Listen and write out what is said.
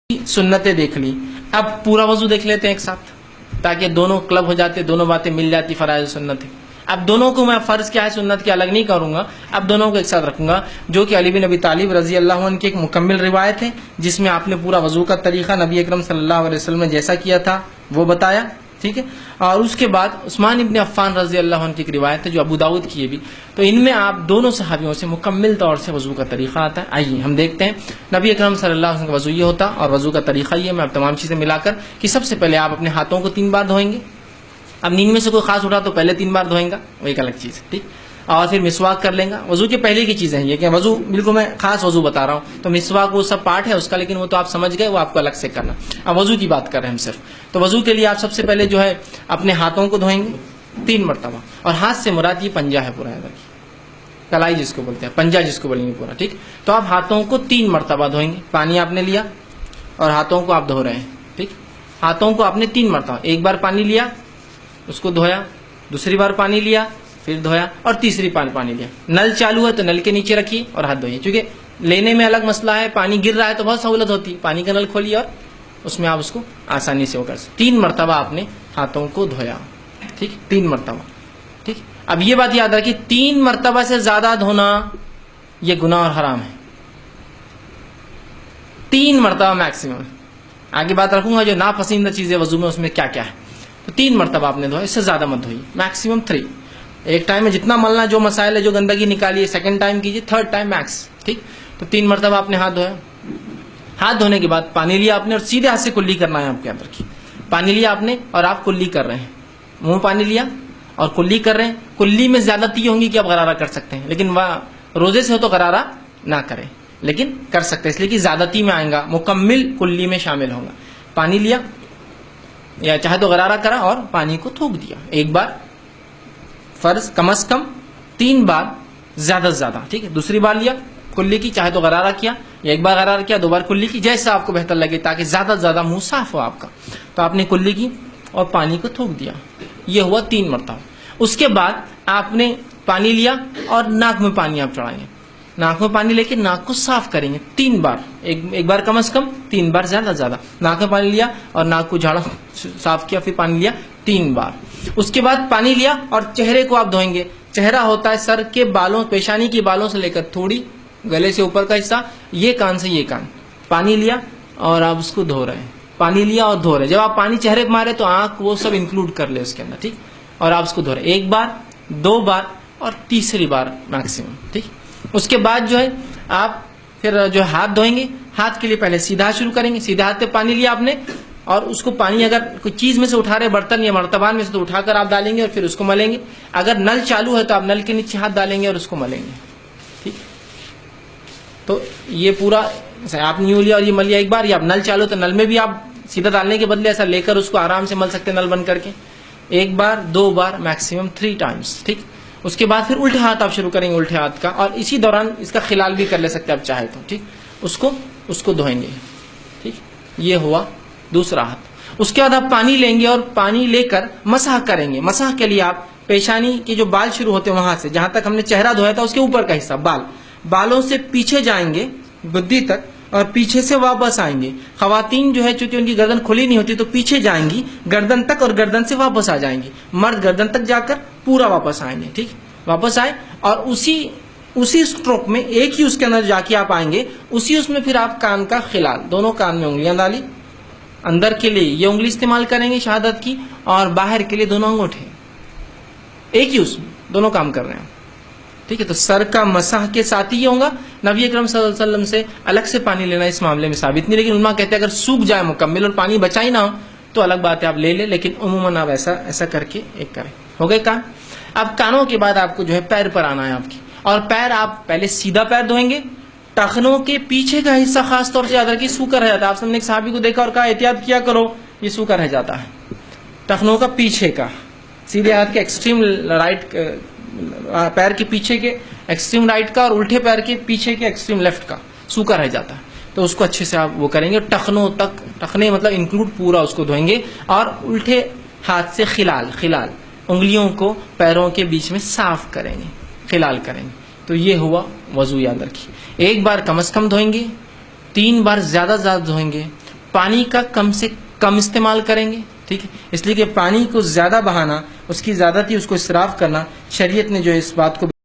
سنتیں دیکھ لی، اب پورا وضو دیکھ لیتے ہیں ایک ساتھ تاکہ دونوں کلب ہو جاتے، دونوں باتیں مل جاتی، فرائض سنتیں. اب دونوں کو میں فرض کیا ہے سنت کیا الگ نہیں کروں گا، اب دونوں کو ایک ساتھ رکھوں گا، جو کہ علی بن ابی طالب رضی اللہ عنہ کی ایک مکمل روایت ہے جس میں آپ نے پورا وضو کا طریقہ نبی اکرم صلی اللہ علیہ وسلم نے جیسا کیا تھا وہ بتایا. ٹھیک ہے. اور اس کے بعد عثمان ابن عفان رضی اللہ عنہ کی ایک روایت ہے جو ابو داؤد کی ہے بھی، تو ان میں آپ دونوں صحابیوں سے مکمل طور سے وضو کا طریقہ آتا ہے. آئیے ہم دیکھتے ہیں نبی اکرم صلی اللہ علیہ وسلم کا وضو یہ ہوتا اور وضو کا طریقہ یہ. میں اب تمام چیزیں ملا کر کہ سب سے پہلے آپ اپنے ہاتھوں کو 3 بار دھوئیں گے. اب نیند میں سے کوئی خاص اٹھا تو پہلے 3 بار دھوئیں گا، وہ ایک الگ چیز ہے. ٹھیک. اور پھر مسواک کر لیں گا. وضو کے پہلے کی چیزیں ہیں یہ کہ وضو بالکل میں خاص وضو بتا رہا ہوں، تو مسواک وہ سب پارٹ ہے اس کا، لیکن وہ تو آپ سمجھ گئے، وہ آپ کو الگ سے کرنا. اب وضو کی بات کر رہے ہیں ہم صرف. تو وضو کے لیے آپ سب سے پہلے جو ہے اپنے ہاتھوں کو دھوئیں گے 3 مرتبہ، اور ہاتھ سے مراد یہ پنجہ ہے پورا، کلائی جس کو بولتے ہیں، پنجہ جس کو بولیں گے پورا. ٹھیک. تو آپ ہاتھوں کو 3 مرتبہ دھوئیں گے. پانی آپ نے لیا اور ہاتھوں کو آپ دھو رہے ہیں. ٹھیک. ہاتھوں کو آپ نے 3 مرتبہ، ایک بار پانی لیا اس کو دھویا، دوسری بار پانی لیا پھر دھویا، اور تیسری بار پانی لیا. نل چالو ہے تو نل کے نیچے رکھیے اور ہاتھ دھوئیے، کیونکہ لینے میں الگ مسئلہ ہے، پانی گر رہا ہے تو بہت سہولت ہوتی ہے، پانی کا نل کھولیے اور اس میں آپ اس کو آسانی سے وہ کر سکتے. 3 مرتبہ آپ نے ہاتھوں کو دھویا. ٹھیک. 3 مرتبہ. ٹھیک. اب یہ بات یاد رکھیے 3 مرتبہ سے زیادہ دھونا یہ گناہ اور حرام ہے. 3 مرتبہ میکسیمم. آگے بات رکھوں گا جو ناپسندیدہ چیزیں وضو میں اس میں کیا کیا ہے. تو 3 مرتبہ آپ نے دھویا، اس سے زیادہ مت دھوئیے، میکسیمم 3. ایک ٹائم میں جتنا ملنا، جو مسائل ہے جو گندگی نکالیے، سیکنڈ ٹائم کیجیے، تھرڈ ٹائم میکس. ٹھیک. تو 3 مرتبہ آپ نے ہاتھ دھویا. ہاتھ دھونے کے بعد پانی لیا آپ نے اور سیدھے ہاتھ سے کلی کرنا ہے. آپ کے یاد رکھیے پانی لیا آپ نے اور آپ کلی کر رہے ہیں، منہ پانی لیا اور کلی کر رہے ہیں. کلی میں زیادتی ہوں گی کہ آپ غرارہ کر سکتے ہیں، لیکن روزے سے ہو تو غرارہ نہ کریں، لیکن کر سکتے ہیں اس لیے کہ زیادتی میں آئیں گا، مکمل کلی میں شامل ہوگا. پانی لیا یا چاہے تو غرارہ کرا اور پانی کو تھوک دیا. ایک بار فرض کم از کم 3 بار، زیادہ سے زیادہ. ٹھیک ہے. دوسری بار لیا کلی کی، چاہے تو غرارہ کیا یا ایک بار غرارہ کیا، 2 بار کلی کی، جیسا آپ کو بہتر لگے تاکہ زیادہ سے زیادہ منہ صاف ہو آپ کا. تو آپ نے کلی کی اور پانی کو تھوک دیا. یہ ہوا 3 مرتبہ. اس کے بعد آپ نے پانی لیا اور ناک میں پانی آپ چڑھائیں گے. ناک میں پانی لے کے ناک کو صاف کریں گے 3 بار. ایک بار کم از کم، 3 بار زیادہ سے زیادہ. ناک میں پانی لیا اور ناک کو جھاڑا صاف کیا، پھر پانی لیا 3 بار. اس کے بعد پانی لیا اور چہرے کو آپ دھوئیں گے. چہرہ ہوتا ہے سر کے بالوں، پیشانی کے بالوں سے لے کر تھوڑی گلے سے اوپر کا حصہ، یہ کان سے یہ کان. پانی لیا اور آپ اس کو دھو رہے ہیں. پانی لیا اور دھو رہے. جب آپ پانی چہرے پہ مارے تو آنکھ وہ سب انکلوڈ کر لے اس کے اندر. ٹھیک. اور آپ اس کو دھو رہے 1 بار، 2 بار اور تیسری بار میکسیمم. ٹھیک. اس کے بعد جو ہے آپ پھر جو ہاتھ دھوئیں گے. ہاتھ کے لیے پہلے سیدھا ہاتھ شروع کریں گے. سیدھا ہاتھ پہ پانی لیا آپ نے اور اس کو پانی اگر کوئی چیز میں سے اٹھا رہے، برتن یا مرتبان میں سے، تو اٹھا کر آپ ڈالیں گے اور پھر اس کو ملیں گے. اگر نل چالو ہے تو آپ نل کے نیچے ہاتھ ڈالیں گے اور اس کو ملیں گے. ٹھیک. تو یہ پورا آپ نے یوں لیا اور یہ مل لیا ایک بار، یا آپ نل چالو تو نل میں بھی آپ سیدھا ڈالنے کے بدلے ایسا لے کر اس کو آرام سے مل سکتے نل بند کر کے. 1 بار، 2 بار، میکسیمم 3 ٹائمس. ٹھیک. اس کے بعد پھر الٹے ہاتھ آپ شروع کریں گے، الٹے ہاتھ کا، اور اسی دوران اس کا خلال بھی کر لے سکتے آپ چاہے تو. ٹھیک. اس کو دھوئیں گے. ٹھیک. یہ ہوا دوسرا ہاتھ. اس کے بعد آپ پانی لیں گے اور پانی لے کر مسح کریں گے. مسح کے لیے آپ پیشانی کے جو بال شروع ہوتے ہیں وہاں سے، جہاں تک ہم نے چہرہ دھویا تھا اس کے اوپر کا حصہ، بالوں سے پیچھے جائیں گے گدی تک اور پیچھے سے واپس آئیں گے. خواتین جو ہے چونکہ ان کی گردن کھلی نہیں ہوتی تو پیچھے جائیں گی گردن تک اور گردن سے واپس آ جائیں گی. مرد گردن تک جا کر پورا واپس آئیں گے. ٹھیک. واپس آئے اور اسی اسٹروک میں ایک ہی اس کے اندر جا کے آپ آئیں گے. اس میں پھر آپ کان کا خلال، دونوں کان میں انگلیاں ڈالی. اندر کے لیے یہ انگلی استعمال کریں گے شہادت کی، اور باہر کے لیے دونوں انگوٹھے. ایک ہی اس میں دونوں کام کر رہے ہیں. ٹھیک ہے. تو سر کا مسح کے ساتھ ہی یہ ہوگا. نبی اکرم صلی اللہ علیہ وسلم سے الگ سے پانی لینا اس معاملے میں ثابت نہیں، لیکن علماء کہتے ہیں اگر سوکھ جائے مکمل اور پانی بچا ہی نہ ہو تو الگ بات ہے، آپ لے لیں، لیکن عموماً آپ ایسا کر کے ایک کریں. ہو گئے کان. اب کانوں کے بعد آپ کو جو ہے پیر پر آنا ہے آپ کی. اور پیر آپ پہلے سیدھا پیر دھوئیں گے. ٹخنوں کے پیچھے کا حصہ خاص طور سے یاد رکھیے سوکھا رہ جاتا ہے. آپ سب نے ایک صحابی کو دیکھا اور کہا احتیاط کیا کرو، یہ سوکھا رہ جاتا ہے. ٹخنوں کا پیچھے کا، سیدھے ہاتھ کے ایکسٹریم رائٹ، پیر کے پیچھے کے ایکسٹریم رائٹ کا اور الٹے پیر کے پیچھے کے ایکسٹریم لیفٹ کا سوکھا رہ جاتا ہے. تو اس کو اچھے سے آپ وہ کریں گے. ٹخنوں تک، ٹخنے مطلب انکلوڈ پورا اس کو دھوئیں گے. اور الٹے ہاتھ سے خلال انگلیوں کو پیروں کے بیچ میں صاف کریں گے، خلال کریں گے. تو یہ ہوا وضو. یاد رکھیے 1 بار کم از کم دھوئیں گے، 3 بار زیادہ دھوئیں گے، پانی کا کم سے کم استعمال کریں گے. ٹھیک ہے، اس لیے کہ پانی کو زیادہ بہانا، اس کی زیادتی، اس کو اسراف کرنا، شریعت نے جو اس بات کو